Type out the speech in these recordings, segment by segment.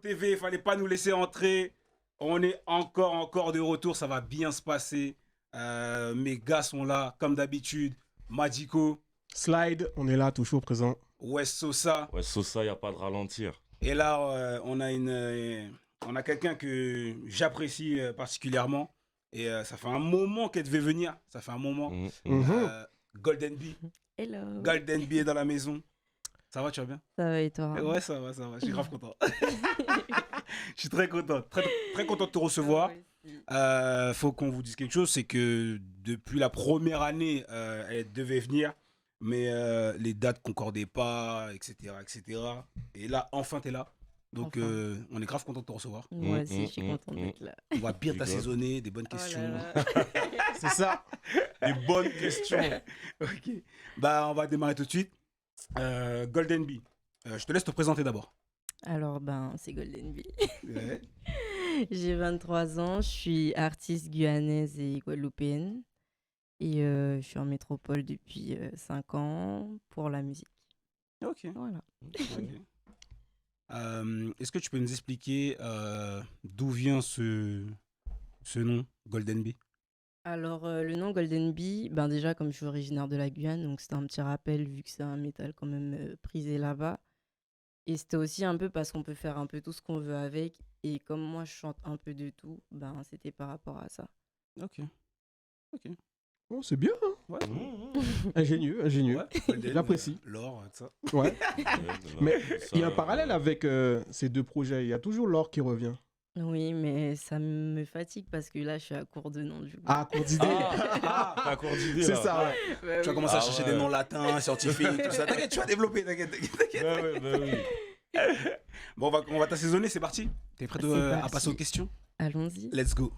TV, il fallait pas nous laisser entrer. On est encore de retour, ça va bien se passer. Mes gars sont là, comme d'habitude. Madiko, Slide, on est là, toujours présent. West Sosa. Ouais, Sosa, y a pas de ralentir. Et là, on a quelqu'un que j'apprécie particulièrement. Et ça fait un moment qu'elle devait venir. Ça fait un moment. Golden Bee. Hello. Golden Bee est dans la maison. Ça va, tu vas bien? Ça va et toi? Ouais, ça va. Je suis grave content. Je suis très content. Très content de te recevoir. Faut qu'on vous dise quelque chose. C'est que depuis la première année, elle devait venir. Mais les dates concordaient pas, etc. Et là, enfin, t'es là. Donc, Enfin. on est grave content de te recevoir. Moi aussi, je suis contente d'être là. On va bien Rigole. t'assaisonner, des bonnes questions. Oh là là. C'est ça. Des bonnes questions. Ok. Bah, on va démarrer tout de suite. Golden Bee. Je te laisse te présenter d'abord. Alors, c'est Golden Bee. Ouais. J'ai 23 ans, je suis artiste guyanaise et guadeloupéenne. Et je suis en métropole depuis 5 ans pour la musique. Ok. Voilà. Est-ce que tu peux nous expliquer d'où vient ce nom, Golden Bee? Alors, le nom Golden Bee, déjà, comme je suis originaire de la Guyane, donc c'était un petit rappel vu que c'est un métal quand même prisé là-bas. Et c'était aussi un peu parce qu'on peut faire un peu tout ce qu'on veut avec. Et comme moi, je chante un peu de tout, c'était par rapport à ça. Ok. Oh, c'est bien, hein. Ouais. Ingénieux. Ouais, Golden, J'apprécie. l'or, tout ça. Ouais. Mais il y a un parallèle avec ces deux projets. Il y a toujours l'or qui revient. Oui, mais ça me fatigue parce que là, je suis à court de noms du coup. Ah, court d'idée. T'as court d'idée. C'est là. ça, ouais. Bah Tu vas oui. commencer à Ah chercher ouais. des noms latins, scientifiques, tout ça. T'inquiète, tu vas développer, t'inquiète. Bah oui. Bon, on va t'assaisonner, c'est parti. T'es prêt C'est à parti. passer aux questions? Allons-y. Let's go.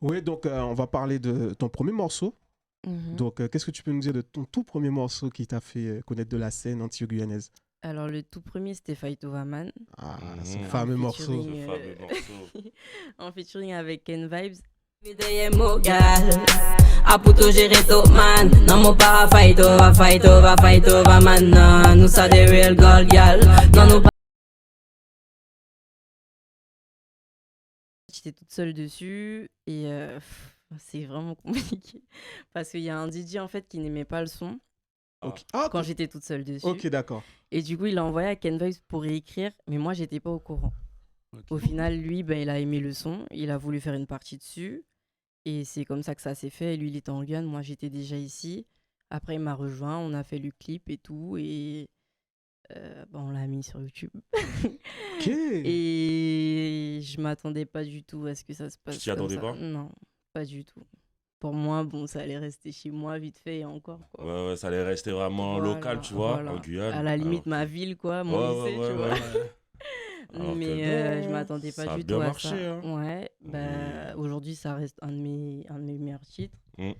Oui, donc on va parler de ton premier morceau. Mhm. Donc, qu'est-ce que tu peux nous dire de ton tout premier morceau qui t'a fait connaître de la scène anti-guyanaise? Alors, le tout premier, c'était Fight Over Man. Ah, Mhm. ce Un fameux featuring, morceau. Ce fameux morceau. En featuring avec Ken Vibes. Videye mogal Aputo gérer top man Non mo para fight over man non. Nous ça des real gold gal Non nous pas J'étais toute seule dessus et c'est vraiment compliqué parce qu'il y a un DJ en fait qui n'aimait pas le son Ok. Ah, quand j'étais toute seule dessus. ok, d'accord. Et du coup, il a envoyé à Ken Vibes pour réécrire, mais moi, j'étais pas au courant. Au final, lui, il a aimé le son, il a voulu faire une partie dessus. Et c'est comme ça que ça s'est fait. Lui, il était en Guyane, moi, j'étais déjà ici. Après, il m'a rejoint, on a fait le clip et tout. Et on l'a mis sur YouTube. Ok. Et je m'attendais pas du tout à ce que ça se passe. Tu t'y comme attendais ça. pas? Non, pas du tout. Pour moi, ça allait rester chez moi vite fait et encore. Quoi. Ouais, ça allait rester vraiment Voilà, local, tu vois, voilà. en Guyane. À la limite, Alors ma que- ville, quoi, mon lycée, tu vois. Alors que Mais je non, m'attendais pas ça a du bien tout à marché, ça. hein. Ouais, aujourd'hui, ça reste un de mes meilleurs titres. Mm.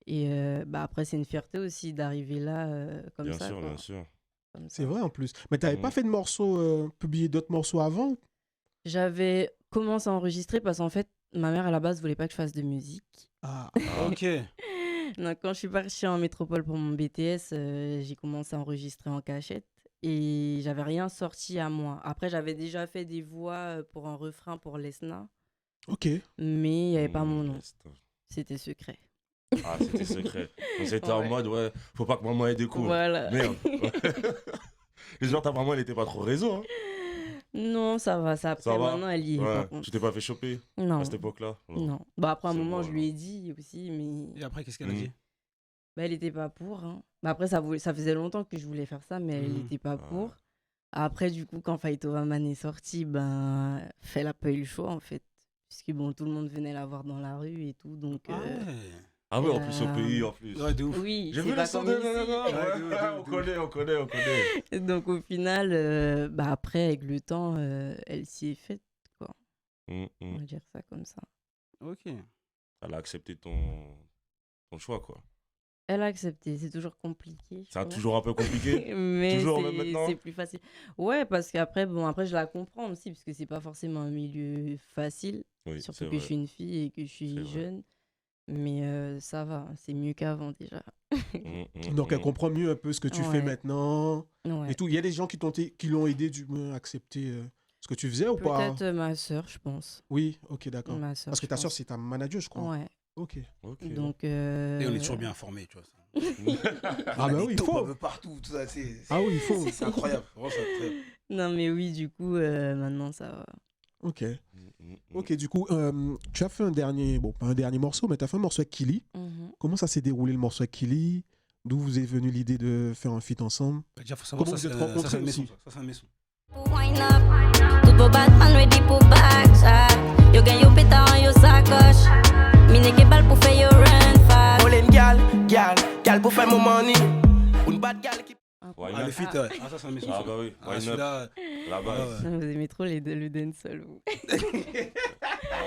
Et après, c'est une fierté aussi d'arriver là comme Bien ça. sûr, quoi. bien sûr. Comme ça. C'est vrai en plus. Mais t'avais pas fait de morceaux, publié d'autres morceaux avant? J'avais commencé à enregistrer parce qu'en fait, ma mère à la base voulait pas que je fasse de musique. Ah, Ok. Donc, quand je suis partie en métropole pour mon BTS, j'ai commencé à enregistrer en cachette et j'avais rien sorti à moi. Après, j'avais déjà fait des voix pour un refrain pour Lesna, ok. mais il n'y avait pas mon nom. Reste. C'était secret. Ah, c'était secret. Donc c'était en Ouais. mode, ouais, faut pas que maman elle découvre. Voilà. Merde. Et genre, ta maman, elle était pas trop réseau, hein. Non, ça va. Ça, après, Ça va maintenant, elle y est. Ouais, par contre. tu t'es pas fait choper Non. à cette époque-là? Non. Après, à un C'est moment, bon, je lui ai dit aussi, mais Et après, qu'est-ce qu'elle a Mhm. dit? elle n'était pas pour. Hein. Après, ça faisait longtemps que je voulais faire ça, mais elle Mhm. n'était pas Ah. pour. Après, du coup, quand Fight Over Man est sorti, elle n'a pas eu le choix, en fait. Puisque, tout le monde venait la voir dans la rue et tout, donc... Ah ouais. Ah ouais, en plus au pays, en plus. Ouais, de ouf. Oui, J'ai c'est vu pas le son comme de... ici. Ouais, de ouf, de ouf. On connaît. Donc, au final, après, avec le temps, elle s'y est faite, quoi. On va dire ça comme ça. Ok. Elle a accepté ton choix, quoi. Elle a accepté, c'est toujours compliqué. je C'est trouve. toujours un peu compliqué. Mais Toujours, même maintenant c'est plus facile. Ouais, parce qu'après, après, je la comprends aussi, parce que c'est pas forcément un milieu facile, Oui, surtout c'est que vrai. je suis une fille et que je C'est suis vrai. jeune. Mais ça va, c'est mieux qu'avant déjà. Donc elle comprend mieux un peu ce que tu fais Ouais. maintenant Ouais. et tout. Il y a des gens qui l'ont aidé du moins à accepter. Ce que tu faisais ou pas? Peut-être ma sœur, je pense. Oui, ok, d'accord. Ma sœur, Parce que je ta sœur, pense. c'est ta manager, je crois. Ouais. Ok. Ok. Donc. Et on est toujours bien informés, tu vois. Ah bah oui, il faut. Un peu partout, tout ça, Ah oui, il faut. c'est incroyable. Vraiment, c'est incroyable. Non, mais oui, du coup, maintenant, ça va. Ok. Mm. Ok, du coup, tu as fait un dernier, bon, pas un dernier morceau, mais tu as fait un morceau avec Killy. Mhm. Comment ça s'est déroulé le morceau avec Killy? D'où vous est venue l'idée de faire un feat ensemble? Déjà, faut savoir Comment ça, vous êtes ça, rencontrés c'est un aussi? maison. Ça, c'est un maison. Wind up, tout beau Batman ready pour backshot. Yo gen yo pétard en yo sacoche. Mine ke bal pour faire yo run fast. Olin gal pour faire mon money. Une bad gal qui Why Ah, not? le feat, ouais. Ah, ça, c'est un maison. Ah ça. bah oui, Ah, why not? celui-là, La base. ouais. Vous aimez trop le dancehall, vous. Ah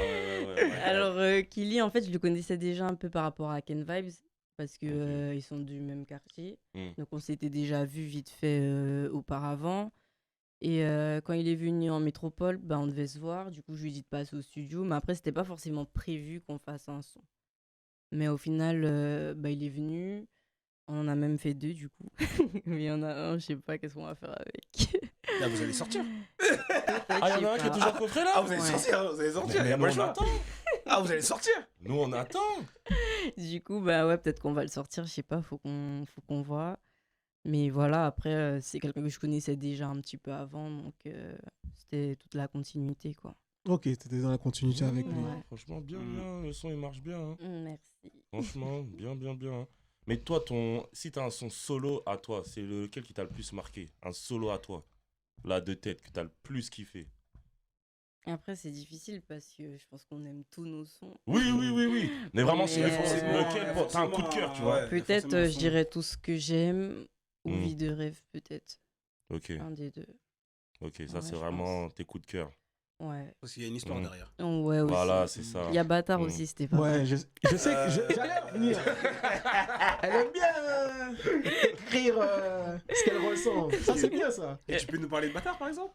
ouais. Alors, Killy, en fait, je le connaissais déjà un peu par rapport à Ken Vibes, parce que Ok. ils sont du même quartier. Mm. Donc, on s'était déjà vu vite fait auparavant. Et quand il est venu en métropole, bah, on devait se voir. Du coup, je lui ai dit de passer au studio. Mais après, c'était pas forcément prévu qu'on fasse un son. Mais au final, bah, il est venu. On en a même fait 2, du coup. Mais il y en a un, je sais pas qu'est-ce qu'on va faire avec. Là, vous allez sortir. Ah, il y en a un qui est toujours coffré là? Ah, vous allez Ouais. sortir, vous allez sortir. Mais Y a nous, pas le on choix. attend. Ah, vous allez sortir. Nous, on attend. Du coup, bah ouais, peut-être qu'on va le sortir, je sais pas, faut qu'on voit. Mais voilà, après, c'est quelqu'un que je connaissais déjà un petit peu avant, donc c'était toute la continuité, quoi. Ok, t'étais dans la continuité avec lui. Ouais. Franchement, bien. Le son, il marche bien. Hein. Merci. Franchement, bien. Mais toi, si t'as un son solo à toi, c'est lequel qui t'a le plus marqué? Un solo à toi, là, de tête, que t'as le plus kiffé? Après, c'est difficile parce que je pense qu'on aime tous nos sons. Oui. Mais vraiment, c'est Mais, lequel? T'as un coup de cœur, tu vois. Peut-être, je dirais tout ce que j'aime ou Mm. Vie de rêve, peut-être. Ok, Un des deux. ça, Ouais, c'est je vraiment tes coups de cœur. Ouais. Parce qu'il y a une histoire Mm. derrière. Ouais, aussi. Voilà, c'est ça. Il y a Bâtard Mm. aussi, c'était pas Ouais, mal. je sais que j'allais revenir. Elle aime bien écrire ce qu'elle ressent. Ça, c'est bien, ça. Et tu peux nous parler de bâtard, par exemple?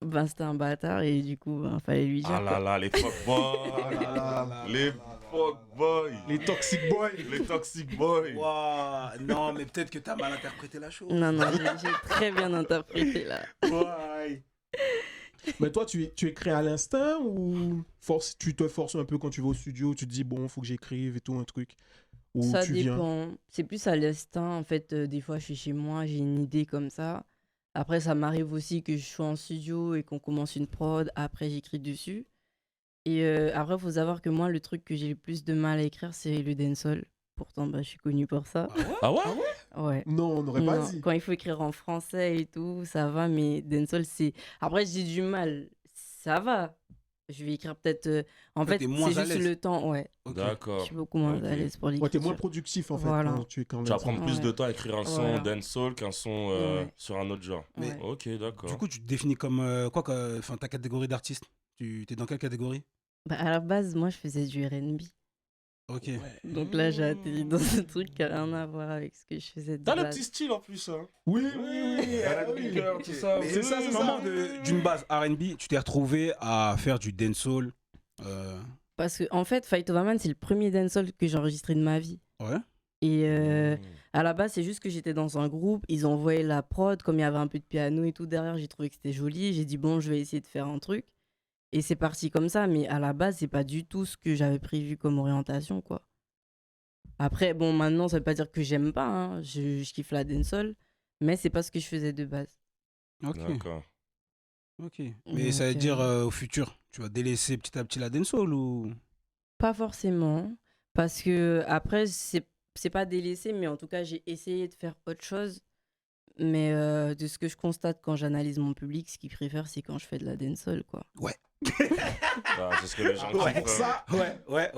Ben, c'était un bâtard et du coup, ben, fallait lui dire. Ah là là, les fuckboys. Les fuckboys. Les toxic boys. Les toxic boys. Waouh, non, mais peut-être que t'as mal interprété la chose. Non, j'ai très bien interprété là. Ouais. Mais toi, tu écris à l'instinct ou tu te forces un peu quand tu vas au studio, tu te dis, bon, faut que j'écrive et tout, un truc? Ou Ça tu viens? dépend. C'est plus à l'instinct. En fait, des fois, je suis chez moi, j'ai une idée comme ça. Après, ça m'arrive aussi que je sois en studio et qu'on commence une prod. Après, j'écris dessus. Et après, il faut savoir que moi, le truc que j'ai le plus de mal à écrire, c'est le dancehall. Pourtant, bah, je suis connue pour ça. Ah ouais? Ouais. Non, on n'aurait pas Non, dit. quand il faut écrire en français et tout, ça va, mais dancehall, c'est. Après, j'ai du mal. Ça va. Je vais écrire peut-être. En Toi, fait, t'es moins c'est à juste l'aise. le temps, ouais. Ok. Je D'accord. suis beaucoup moins Ok. à l'aise pour Ouais, l'écriture. t'es moins productif, en fait, Voilà. quand tu écris en Tu vas dancehall. prendre plus Ouais. de temps à écrire un son Voilà. dancehall qu'un son Ouais. sur un autre genre. Mais- Ouais. Ok, d'accord. Du coup, tu te définis comme quoi enfin, ta catégorie d'artiste? Tu t'es dans quelle catégorie? Bah, à la base, moi, je faisais du R&B. Ok. Donc là, j'ai atterri dans ce truc qui n'a rien à voir avec ce que je faisais de T'as le base. petit style en plus, hein. Oui. R&B girl, tout ça. Mais C'est ça, c'est comment ça. d'une base R&B, tu t'es retrouvé à faire du dancehall? Parce que, en fait, Fight Over Man, c'est le premier dancehall que j'ai enregistré de ma vie. Ouais. Et Mmh. à la base, c'est juste que j'étais dans un groupe, ils ont envoyé la prod, comme il y avait un peu de piano et tout derrière, j'ai trouvé que c'était joli. J'ai dit, bon, je vais essayer de faire un truc. Et c'est parti comme ça, mais à la base, c'est pas du tout ce que j'avais prévu comme orientation, quoi. Après, bon, maintenant, ça veut pas dire que j'aime pas, hein. Je kiffe la dancehall, mais c'est pas ce que je faisais de base. Ok. D'accord. Ok. Mais Donc, ça veut dire au futur, tu vas délaisser petit à petit la dancehall ou? Pas forcément, parce que après, c'est pas délaissé, mais en tout cas, j'ai essayé de faire autre chose. Mais de ce que je constate quand j'analyse mon public, ce qu'ils préfèrent, c'est quand je fais de la dancehall, quoi. Ah, c'est ce que les gens Ouais. kiffent. Ça, Ouais.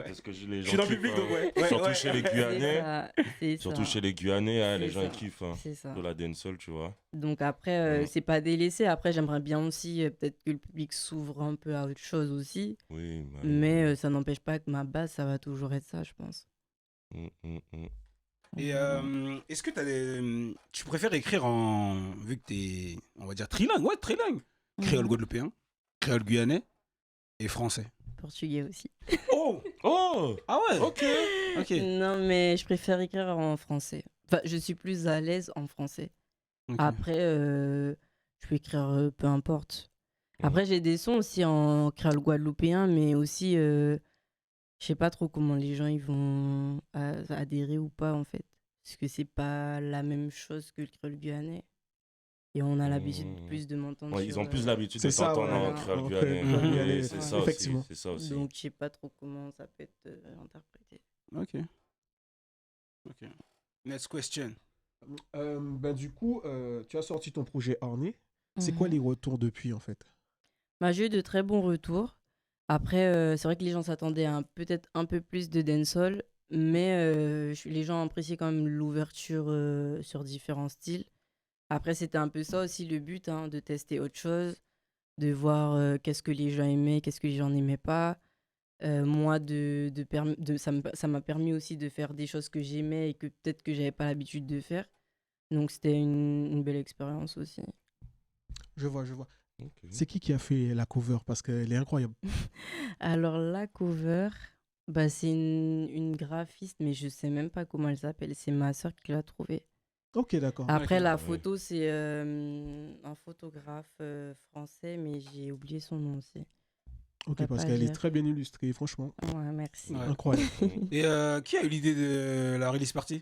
C'est ce que les Je gens suis dans le kiffent, public, hein. donc ouais. Surtout ouais. chez les C'est Guyanais. ça, c'est Surtout ça, chez les Guyanais, hein, les C'est gens ça. ils kiffent hein, c'est ça. de la dancehall, tu vois. Donc après, Ouais. c'est pas délaissé. Après, j'aimerais bien aussi, peut-être que le public s'ouvre un peu à autre chose aussi. Oui, bah, Mais ça n'empêche pas que ma base, ça va toujours être ça, je pense. mm. Et est-ce que tu préfères écrire vu que t'es, on va dire, trilingue, ouais, trilingue. Créole Mhm. guadeloupéen, créole guyanais et français. Portugais aussi. Oh! Oh, Ah ouais! ok. Ok. Non, mais je préfère écrire en français. Enfin, je suis plus à l'aise en français. Ok. Après, je peux écrire peu importe. Après, j'ai des sons aussi en créole guadeloupéen, mais aussi, je sais pas trop comment les gens ils vont adhérer ou pas, en fait. Parce que c'est pas la même chose que le créole guyanais. Et on a l'habitude plus de m'entendre Ouais, ils sur, ont plus l'habitude C'est de ça, t'entendre ouais. en créole En guyanais. créole Oui, guyanais, c'est ouais. ça Effectivement. aussi. C'est ça aussi. Donc, je sais pas trop comment ça peut être interprété. Ok. Ok. Next question. Du coup, tu as sorti ton projet Orné. C'est quoi Mhm. les retours depuis, en fait? Bah, j'ai eu de très bons retours. Après, c'est vrai que les gens s'attendaient à peut-être un peu plus de dancehall, mais les gens appréciaient quand même l'ouverture sur différents styles. Après, c'était un peu ça aussi le but, hein, de tester autre chose, de voir qu'est-ce que les gens aimaient, qu'est-ce que les gens n'aimaient pas. Moi, ça m'a permis aussi de faire des choses que j'aimais et que peut-être que j'avais pas l'habitude de faire. Donc, c'était une belle expérience aussi. Je vois, je vois. Ok. C'est qui a fait la cover? Parce qu'elle est incroyable. Alors, la cover, bah, c'est une graphiste, mais je sais même pas comment elle s'appelle. C'est ma soeur qui l'a trouvée. Ok, d'accord. Après, ok, la ouais. photo, c'est un photographe français, mais j'ai oublié son nom aussi. Ok, va parce pas qu'elle est dire. très bien illustrée, franchement. Ouais, merci. Ouais. Incroyable. Et qui a eu l'idée de la release party?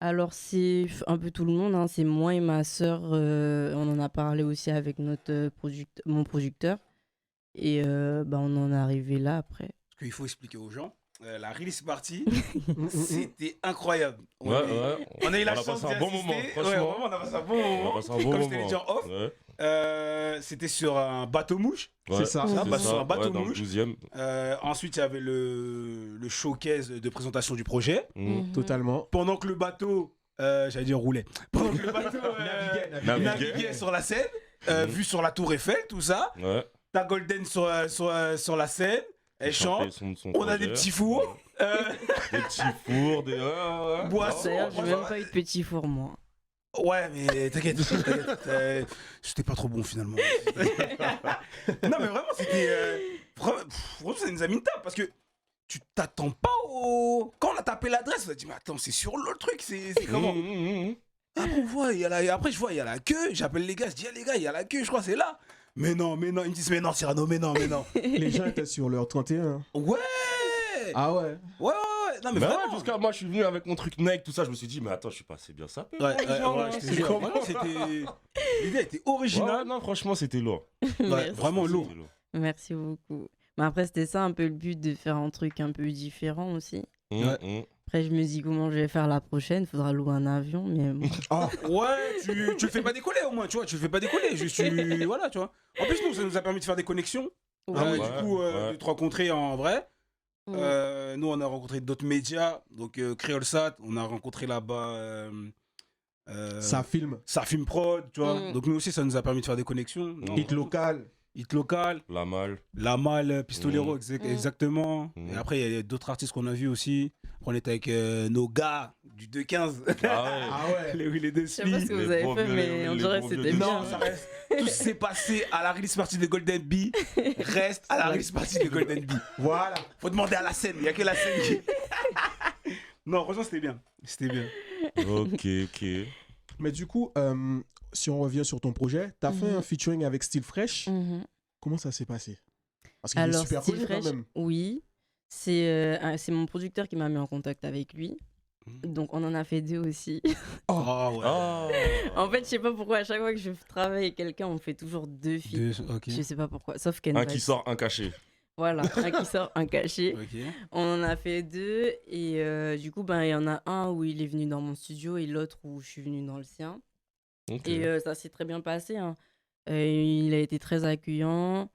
Alors, c'est un peu tout le monde, hein. C'est moi et ma sœur. On en a parlé aussi avec mon producteur. Et bah, on en est arrivé là après. Parce qu'il faut expliquer aux gens. La release party, c'était incroyable. On Ouais, a- ouais. On a eu la On a chance passé un d'y bon assister. moment, Ouais, franchement. vraiment, on a passé un bon On moment. a passé un bon Comme je t'ai moment. dit en off. Ouais. C'était sur un bateau mouche. Ouais, C'est ça. Ah, c'est bah, ça. sur un bateau Ouais, dans le mouche. 12e. Ensuite, il y avait le showcase de présentation du projet. Mhm. Totalement. Pendant que le bateau, j'allais dire roulait. Pendant que le bateau naviguait sur la scène, vu sur la tour Eiffel, tout ça. Ouais. T'as Golden sur la scène. Elle chante. Son On a des projet. petits fours. Des petits fours, des. Ouais. Boissons. D'ailleurs, j'ai Franchement, même pas eu de petit four, moi. Ouais, mais t'inquiète. C'était pas trop bon finalement. Non, mais vraiment, c'était. Vraiment, ça nous a mis une table parce que tu t'attends pas au. Quand on a tapé l'adresse, on a dit, mais attends, c'est sur l'autre truc, c'est comment? Après, on voit, après, je vois, il y a la queue. J'appelle les gars, je dis, ah, les gars, il y a la queue, je crois, c'est là. Mais non. Ils me disent, mais non, Cyrano, mais non. Les gens étaient sur leur 31. Ouais. Ah ouais. Ouais. Non, mais Mais vraiment. ouais, jusqu'à moi, je suis venu avec mon truc Nike, tout ça. Je me suis dit, mais attends, je suis pas assez bien sapé. Ouais, genre, je te c'est jure, comment vraiment, c'était. L'idée était Ouais, originale. non, franchement, c'était lourd. Ouais, Merci. vraiment lourd. C'était lourd. Merci beaucoup. Mais après, c'était ça un peu le but, de faire un truc un peu différent aussi. Ouais. Après, je me dis comment je vais faire la prochaine. Faudra louer un avion, mais bon. Ah, ouais, tu le fais pas décoller au moins, tu vois, tu le fais pas décoller, juste voilà, tu vois. En plus, nous, ça nous a permis de faire des connexions, Ouais. du coup, de te rencontrer en vrai. Mm. Nous, on a rencontré d'autres médias, donc Créolsat, on a rencontré là-bas Ça filme. Ça filme prod, tu vois. Mm. Donc nous aussi, ça nous a permis de faire des connexions. Non, Hit local. Hit local, La malle. La Malle, Pistolero, Mm. exactement. Mm. Et après, il y a d'autres artistes qu'on a vus aussi. On était avec nos gars du 215. Ah ouais. Ah ouais. Les deux Je sais pas ce que Les vous avez bons fait, vieux- mais on les dirait bons que vieux c'était de- bien. Non, ça reste. Tout s'est passé à la release party de Golden Bee. Reste à la release party de Golden Bee. Voilà. Faut demander à la scène. Il n'y a que la scène qui. Non, franchement, c'était bien. C'était bien. Ok. Mais du coup, si on revient sur ton projet, t'as fait Mhm. un featuring avec Style Fresh. Mhm. Comment ça s'est passé? Parce qu'il est Alors, super Steve connu Fresh, quand même. oui. C'est mon producteur qui m'a mis en contact avec lui. Donc, on en a fait 2 aussi. Oh, ouais. Ah. En fait, je sais pas pourquoi, à chaque fois que je travaille avec quelqu'un, on fait toujours 2 filles. Ok. Je sais pas pourquoi, sauf Ken Un Vibes. qui sort, un caché. Voilà, un qui sort, un caché. Ok. On en a fait 2 et du coup, ben, il y en a un où il est venu dans mon studio et l'autre où je suis venue dans le sien. Ok. Et ça s'est très bien passé, hein. Il a été très accueillant.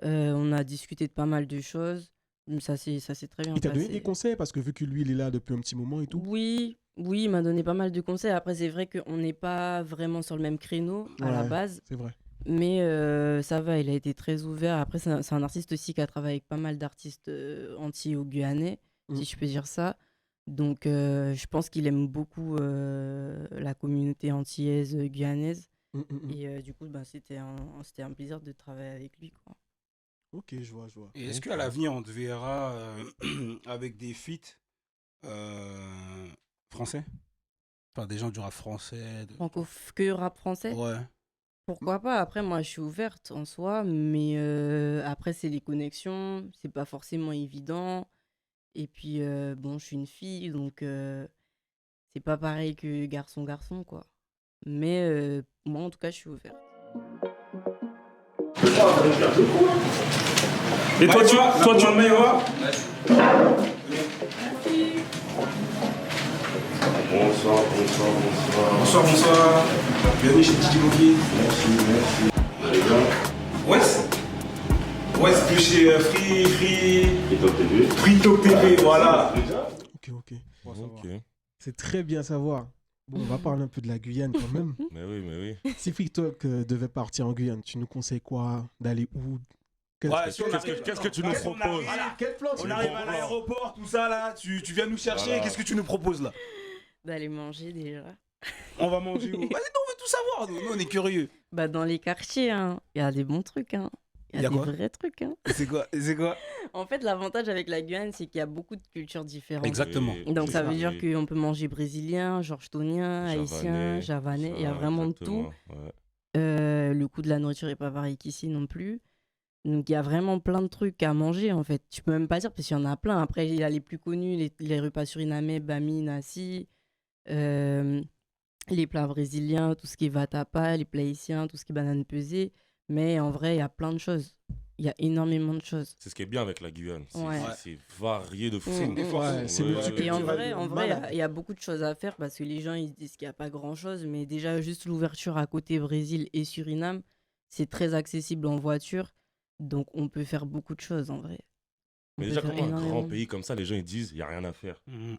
On a discuté de pas mal de choses. Ça s'est très bien Il t'a passé. donné des conseils parce que vu que lui, il est là depuis un petit moment et tout. Oui, il m'a donné pas mal de conseils. Après, c'est vrai qu'on n'est pas vraiment sur le même créneau à la Ouais. base. C'est vrai. Mais ça va, il a été très ouvert. Après, c'est un artiste aussi qui a travaillé avec pas mal d'artistes antillais ou guyanais, si je peux dire ça. Donc, je pense qu'il aime beaucoup la communauté antillaise, guyanaise. Et du coup, ben, c'était un plaisir de travailler avec lui, quoi. Ok, je vois. Et est-ce qu'à l'avenir, on te verra avec des feats français? Enfin, des gens du rap français. Que rap français? Ouais. Pourquoi pas? Après, moi, je suis ouverte en soi, mais après, c'est les connexions, c'est pas forcément évident. Et puis, bon, je suis une fille, donc c'est pas pareil que garçon-garçon, quoi. Mais moi, en tout cas, je suis ouverte. Et toi, tu vas le voir? Bonsoir. Bonsoir. Bienvenue chez Titi Moki. Merci. Vous allez bien? Ouais, de chez Free Talk TV, voilà. Ok. Ok. C'est très bien savoir. Bon, on va parler un peu de la Guyane quand même. Mais oui. Si Free Talk devait partir en Guyane, tu nous conseilles quoi? D'aller où? Qu'est-ce que tu nous proposes? Quel plan On arrive à l'aéroport, tout ça là, tu viens nous chercher, Voilà. qu'est-ce que tu nous proposes là? D'aller manger déjà. On va manger où? Vas-y, on veut tout savoir, nous on est curieux. Bah, dans les quartiers, hein, il y a des bons trucs, hein. Il y a des quoi vrais trucs, hein. C'est quoi? En fait, l'avantage avec la Guyane, c'est qu'il y a beaucoup de cultures différentes. Exactement. Donc, ça veut Oui. dire qu'on peut manger brésilien, georgetonien, haïtien, javanais, il y a vraiment de tout. Ouais. Le coût de la nourriture n'est pas pareil qu'ici non plus. Donc, il y a vraiment plein de trucs à manger, en fait. Tu peux même pas dire, parce qu'il y en a plein. Après, il y a les plus connus, les repas surinamais, bami, nasi, les plats brésiliens, tout ce qui est vatapa, les plats haïtiens, tout ce qui est banane pesée. Mais en vrai, il y a plein de choses. Il y a énormément de choses. C'est ce qui est bien avec la Guyane. Ouais. C'est varié de fou. C'est multiculturel. Et en vrai, malade. il y a beaucoup de choses à faire parce que les gens ils se disent qu'il n'y a pas grand-chose. Mais déjà, juste l'ouverture à côté Brésil et Suriname, c'est très accessible en voiture. Donc, on peut faire beaucoup de choses en vrai. On Mais peut déjà, faire comment un énormément. grand pays comme ça, les gens ils disent il n'y a rien à faire.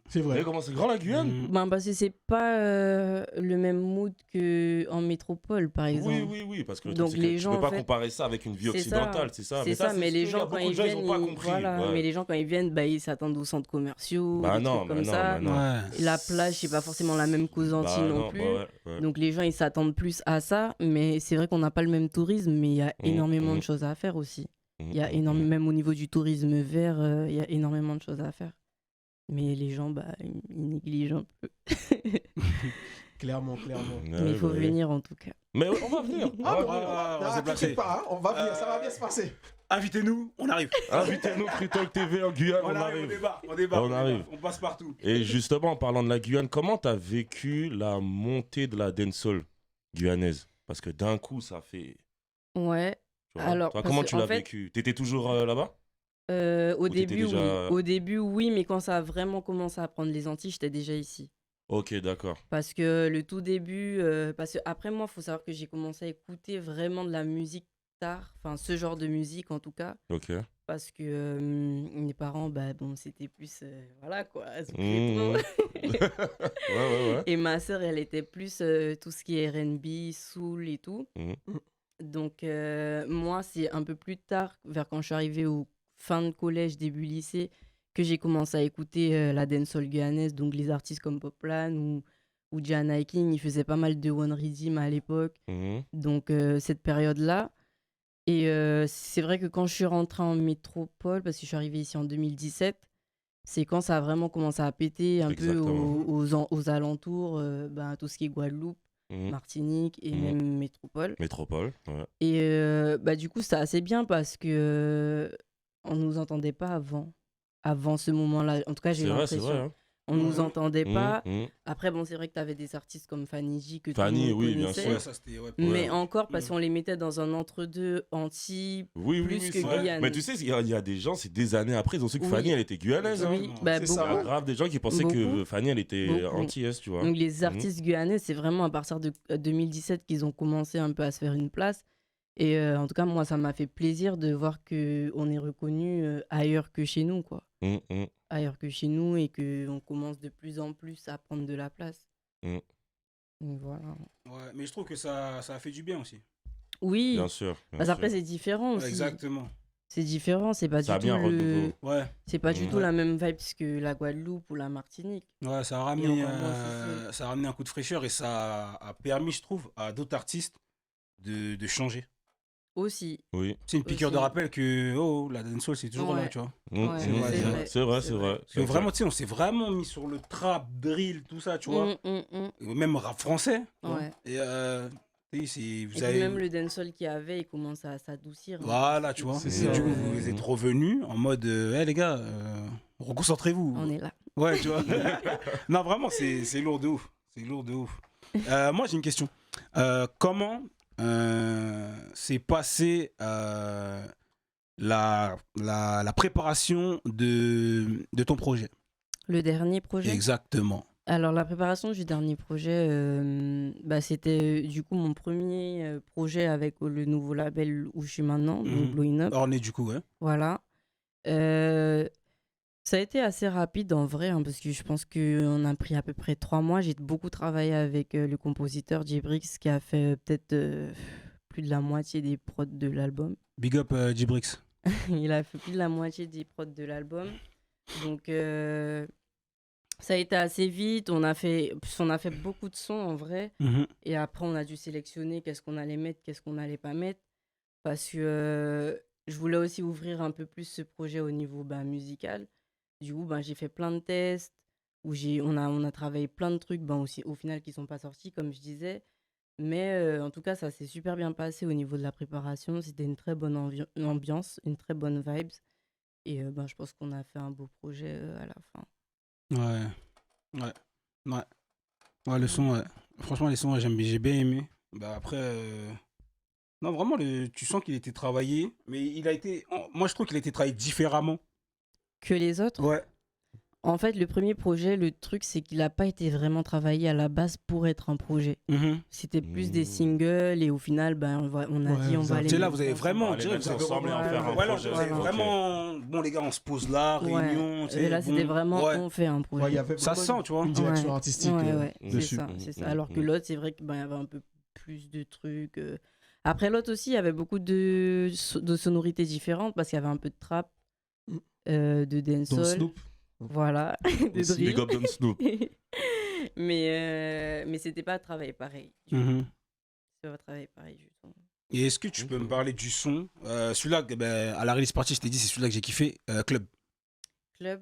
C'est Vous voyez vrai. comment c'est grand la Guyane? Ben, parce que c'est pas le même mood qu'en métropole, par exemple. Oui, parce que le Donc, truc, c'est que les tu gens, peux en pas fait, comparer ça avec une vie c'est ça. occidentale, c'est ça. C'est ça, mais les gens, quand ils viennent, ils ont pas compris. voilà, Ouais. mais les gens, quand ils viennent, bah, ils s'attendent aux centres commerciaux, Bah des non, trucs comme bah non, ça. bah non. Et la plage, c'est pas forcément la même qu'aux Antilles non plus. Ouais. Donc les gens, ils s'attendent plus à ça, mais c'est vrai qu'on n'a pas le même tourisme, mais il y a énormément de mhm. choses à faire aussi. Il y a Mhm. énormément, même au niveau du tourisme vert, il y a énormément de choses à faire. Mais les gens, bah, ils négligent un peu. Clairement. Ouais, Mais il faut ouais. venir en tout cas. Mais on va venir. Ah, On va bon, venir. on s'est placé. t'inquiète pas, hein, on va venir, ça va bien se passer. Invitez-nous, on arrive. Invitez-nous Free Talk TV en Guyane, on On arrive. débarque, On arrive. on passe partout. Et justement, en parlant de la Guyane, comment t'as vécu la montée de la dancehall guyanaise? Parce que d'un coup, ça fait... Ouais. tu vois. Alors, Toi, parce comment que, tu en l'as fait, vécu? T'étais toujours là-bas? Au t'étais début, déjà- oui. Au début, oui, mais quand ça a vraiment commencé à prendre les Antilles, j'étais déjà ici. Ok, d'accord. Parce que le tout début, parce que après moi, il faut savoir que j'ai commencé à écouter vraiment de la musique tard, enfin ce genre de musique en tout cas, Ok. parce que mes parents, bah bon, c'était plus, voilà quoi, elles ont Mmh. fait trop. Ouais. Et ma sœur, elle était plus tout ce qui est R&B, soul et tout. Mhm. Donc moi, c'est un peu plus tard, vers quand je suis arrivée au fin de collège, début lycée, que j'ai commencé à écouter la dancehall guyanaise, donc les artistes comme Poplan ou Jana King, ils faisaient pas mal de One Rhythm à l'époque, Mhm. donc cette période-là. Et c'est vrai que quand je suis rentrée en métropole, parce que je suis arrivée ici en 2017, c'est quand ça a vraiment commencé à péter un Exactement. peu aux alentours, ben, tout ce qui est Guadeloupe, Mhm. Martinique et Mhm. même métropole. Métropole, ouais. Et bah, du coup, c'est assez bien parce que on nous entendait pas avant ce moment-là. En tout cas, j'ai C'est vrai, c'est l'impression. vrai. Hein. On nous entendait pas. Mhm. Après, bon, c'est vrai que tu avais des artistes comme Fanny J que Fanny, tout le monde oui, bien connaissait. sûr. Ouais, ça c'était. Ouais, Mais Ouais. encore parce qu'on les mettait dans un entre-deux anti. Oui, Plus que c'est vrai. Guyane. Mais tu sais, il y a des gens, c'est des années après, ils ont su que Oui. Fanny, elle était guyanaise. Hein. Oui, bah, C'est Il y ça. a beaucoup. grave des gens qui pensaient que Beaucoup. Fanny, elle était Beaucoup. antillaise, tu vois. Donc, les artistes guyanais, c'est vraiment à partir de 2017 qu'ils ont commencé un peu à se faire une place. Et en tout cas, moi, ça m'a fait plaisir de voir qu'on est reconnu ailleurs que chez nous, quoi. Mhm. Ailleurs que chez nous et qu'on commence de plus en plus à prendre de la place. Mm. Donc, voilà. Ouais, mais je trouve que ça a fait du bien aussi. Oui, Bien sûr. bien parce qu'après, sûr. c'est différent aussi. Exactement. C'est différent, c'est pas Ça a du bien tout renouvelé. Ouais, c'est pas du Mhm. tout la même vibe que la Guadeloupe ou la Martinique. ouais, ça a Et ramené, encore moins, ça a ramené un coup de fraîcheur et ça a permis, je trouve, à d'autres artistes de changer. Aussi. Oui. C'est une piqûre Aussi. de rappel que oh, la dancehall c'est toujours là, Ouais. tu vois. Mhm. Ouais, Mhm. c'est vrai. C'est vrai, c'est C'est vrai. vrai. Parce que vraiment, tu sais, on s'est vraiment mis sur le trap, drill, tout ça, tu vois. Et même rap français. tu vois. Ouais. Et Vous Et puis même le dancehall qu'il y avait, il commence à s'adoucir. Voilà, tu vois. C'est Et ça. du coup, vous êtes revenus en mode, les gars, reconcentrez-vous. On est là. Ouais, tu vois. Non, vraiment, c'est lourd de ouf. C'est lourd de ouf. Moi, j'ai une question. Comment s'est passée la préparation de ton projet? Le dernier projet. Exactement. Alors, la préparation du dernier projet, c'était du coup mon premier projet avec le nouveau label où je suis maintenant, donc Blowing Up. Orné, du coup, ouais. Voilà. Ça a été assez rapide en vrai, hein, parce que je pense qu'on a pris à peu près 3 mois. J'ai beaucoup travaillé avec le compositeur J-Brix qui a fait peut-être plus de la moitié des prods de l'album. Big up J-Brix. Il a fait plus de la moitié des prods de l'album. Donc, ça a été assez vite. On a fait beaucoup de sons en vrai. Et après, on a dû sélectionner qu'est-ce qu'on allait mettre, qu'est-ce qu'on n'allait pas mettre. Parce que je voulais aussi ouvrir un peu plus ce projet au niveau musical. Du coup, j'ai fait plein de tests où on a travaillé plein de trucs aussi, au final qui ne sont pas sortis, comme je disais. Mais en tout cas, ça s'est super bien passé au niveau de la préparation. C'était une très bonne ambiance, une très bonne vibes. Et je pense qu'on a fait un beau projet à la fin. Ouais, le son, ouais. Franchement, les sons, j'ai bien aimé. Après, non, vraiment, tu sens qu'il était travaillé, mais moi, je trouve qu'il a été travaillé différemment. Que les autres? Ouais. En fait, le premier projet, le truc, c'est qu'il n'a pas été vraiment travaillé à la base pour être un projet. C'était plus des singles et au final, on a dit on va aller. C'est là, vous avez vraiment. Les mettre ensemble et en faire un Voilà, projet. vous avez vraiment. Bon, les gars, on se pose là, réunion. Et là, c'était vraiment on fait un projet. Ouais, il y avait Ça vraiment sent, tu vois. une direction artistique dessus. C'est ça. Alors que l'autre, c'est vrai qu'il y avait un peu plus de trucs. Après, l'autre aussi, il y avait beaucoup de sonorités différentes parce qu'il y avait un peu de trap, de Don dancehall. Snoop. Voilà, de drill. Big up Don Snoop. mais c'était pas travaillé pareil. C'était pas travaillé pareil du tout. Et est-ce que tu peux me parler du son celui-là, à la release party, je t'ai dit, c'est celui-là que j'ai kiffé, Club. Club.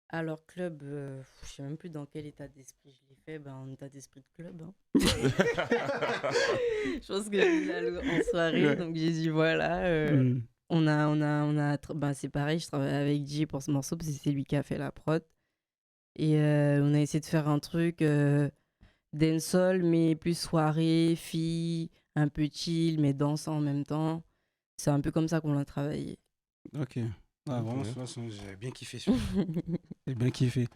Alors, Club, je sais même plus dans quel état d'esprit je l'ai fait. En état d'esprit de club. Hein. Je pense que j'ai vu en soirée, donc j'ai dit voilà. C'est pareil, je travaille avec Jay pour ce morceau parce que c'est lui qui a fait la prod. Et on a essayé de faire un truc dancehall, mais plus soirée, filles, un peu chill, mais dansant en même temps. C'est un peu comme ça qu'on l'a travaillé. Ok. Vraiment, j'ai bien kiffé. J'ai bien kiffé.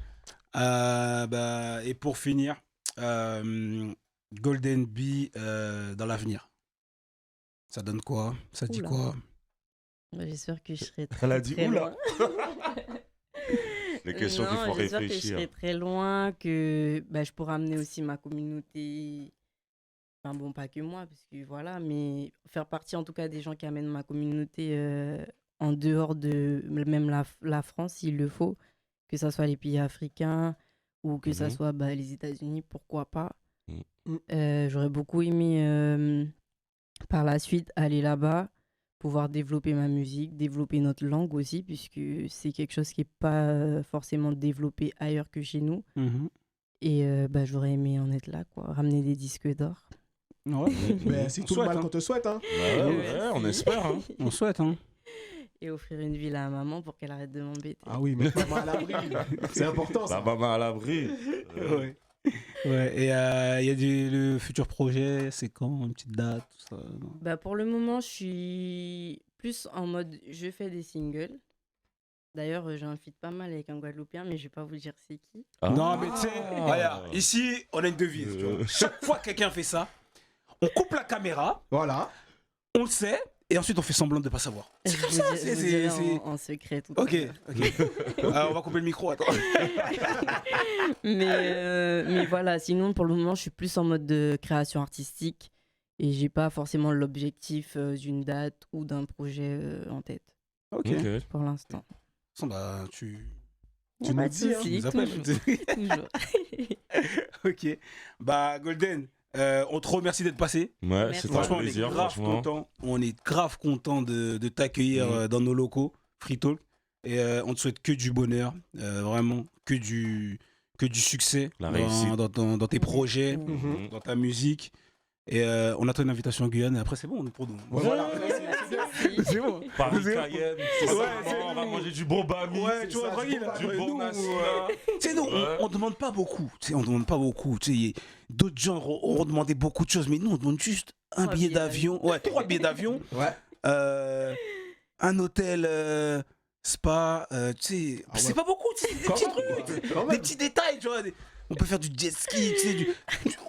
Et pour finir, Golden Bee dans l'avenir. Ça donne quoi? Ça dit quoi? J'espère que je serai très, Elle a dit très oula. loin. Les questions qu'il faut j'espère que je réfléchir. serai très loin, que je pourrai amener aussi ma communauté. Enfin bon, pas que moi, parce que voilà, mais faire partie en tout cas des gens qui amènent ma communauté en dehors de même la France, s'il le faut, que ça soit les pays africains ou que ça soit les États-Unis, pourquoi pas. J'aurais beaucoup aimé par la suite aller là-bas, pouvoir développer ma musique, développer notre langue aussi, puisque c'est quelque chose qui n'est pas forcément développé ailleurs que chez nous. Et j'aurais aimé en être là, quoi, ramener des disques d'or. Ouais. C'est tout le mal qu'on te souhaite. Hein. Ouais, on espère. Hein. On souhaite. Hein. Et offrir une villa à maman pour qu'elle arrête de m'embêter. Ah oui, mais maman à l'abri. C'est important ça. La maman à l'abri. Ouais. Et il y a le futur projet, c'est quand? Une petite date, tout ça? Pour le moment, je suis plus en mode je fais des singles. D'ailleurs, j'ai un feat pas mal avec un Guadeloupéen, mais je vais pas vous dire c'est qui. Non, mais tu sais, regarde, ici, on a une devise. Tu vois. Chaque fois que quelqu'un fait ça, on coupe la caméra, Voilà. on le sait, et ensuite on fait semblant de ne pas savoir. C'est comme ça. Je vous dirai en secret tout à l'heure. Ok. On va couper le micro, attends. mais voilà, sinon pour le moment, je suis plus en mode de création artistique et j'ai pas forcément l'objectif d'une date ou d'un projet en tête. Ok. Pour l'instant. Tu nous pas de dis, hein, soucis, nous appelles. toujours. Ok. Golden, on te remercie d'être passé. Ouais, Merci. c'est un Franchement, plaisir. on est grave content. On est grave content de t'accueillir dans nos locaux, Free Talk. Et on te souhaite que du bonheur, vraiment, que du succès La réussite. dans tes projets, Mhm. dans ta musique. Et on attend une invitation en Guyane et après c'est bon, on est pour nous. Voilà. C'est bon. Paris, C'est- Cayenne, Ouais, c'est on va nous. manger du bon bami. Ouais, tu vois, ça, tranquille. du bon Nous, nasi, ouais. là. Tu sais, nous, Ouais. on demande pas beaucoup. Tu sais, on demande pas beaucoup. Tu sais, d'autres gens ont demandé beaucoup de choses, mais nous, on demande juste un 3 billet billets d'avion. Ouais, 3 billets d'avion. Ouais. Un hôtel spa. Tu sais, Ah c'est ouais. pas beaucoup. Tu sais, des petits trucs. Des petits détails, tu vois. On peut faire du jet ski, tu sais.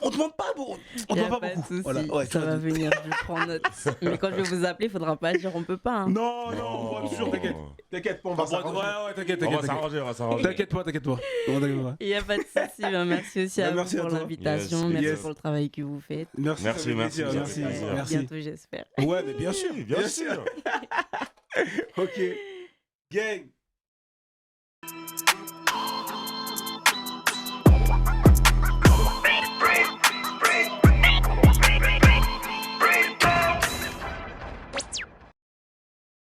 On demande pas beaucoup. On Y a demande pas pas de beaucoup. souci, Voilà. Ouais, tu ça vois, va venir, je prends note. Mais quand je vais vous appeler, il faudra pas dire on peut pas. hein. Non, non, on va toujours, t'inquiète. T'inquiète pas, on va Ouais, s'arranger. ouais, t'inquiète, On va t'inquiète. s'arranger, on va s'arranger. T'inquiète pas, t'inquiète pas. Non, t'inquiète pas. Il n'y a pas de souci. Ben, merci aussi à Merci vous à pour toi. l'invitation. Yes, Merci yes. pour le travail que vous faites. Merci, Merci, ça fait merci, plaisir, ça fait merci. plaisir. Merci. Bientôt, j'espère. Ouais, mais bien sûr, Bien sûr. Ok. Gang.